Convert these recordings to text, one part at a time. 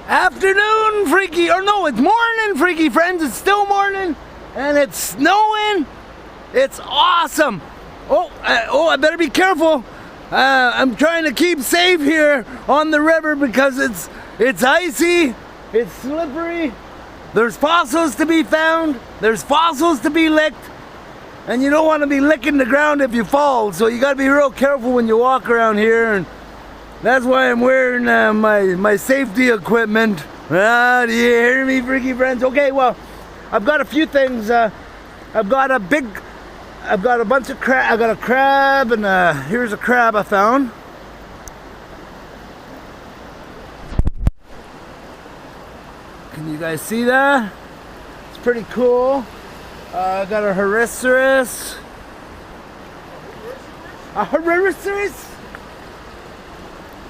Afternoon, freaky, or no, it's morning, freaky friends. It's still morning, and it's snowing. It's awesome. I better be careful. I'm trying to keep safe here on the river because it's icy, it's slippery. There's fossils to be found. There's fossils to be licked, and you don't want to be licking the ground if you fall. So you got to be real careful when you walk around here, and that's why I'm wearing my safety equipment. Do you hear me, freaky friends? Okay, well, I've got a few things. I've got a bunch of crab. I got a crab, and here's a crab I found. Can you guys see that? It's pretty cool. I got a Horiceris. A Horiceris?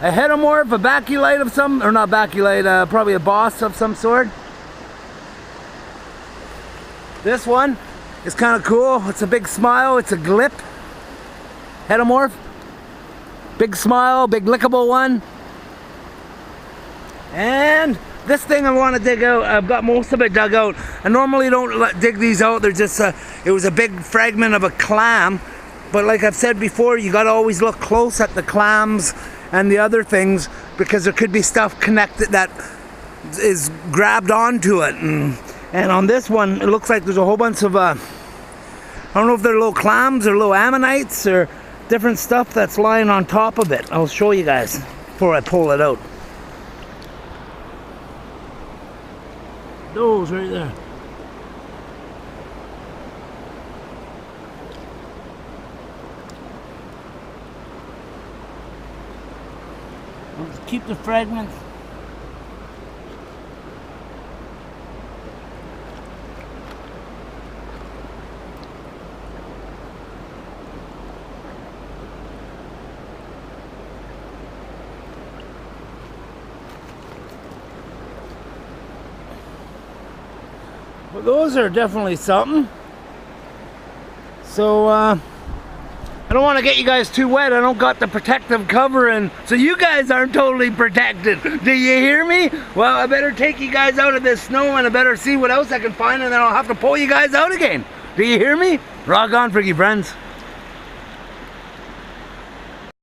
A hedomorph, a baculite of some, or not baculite, probably a boss of some sort. This one is kind of cool. It's a big smile. It's a glip. Hedomorph. Big smile, big lickable one. And this thing I want to dig out. I've got most of it dug out. I normally don't dig these out. They're just, it was a big fragment of a clam. But like I've said before, you got to always look close at the clams and the other things, because there could be stuff connected that is grabbed onto it. And on this one, it looks like there's a whole bunch of, I don't know if they're little clams or little ammonites or different stuff that's lying on top of it. I'll show you guys before I pull it out. Those right there. I'll just keep the fragments. Well, those are definitely something. So, I don't want to get you guys too wet. I don't got the protective covering, so you guys aren't totally protected. Do you hear me? Well, I better take you guys out of this snow, and I better see what else I can find, and then I'll have to pull you guys out again. Do you hear me? Rock on, freaky friends.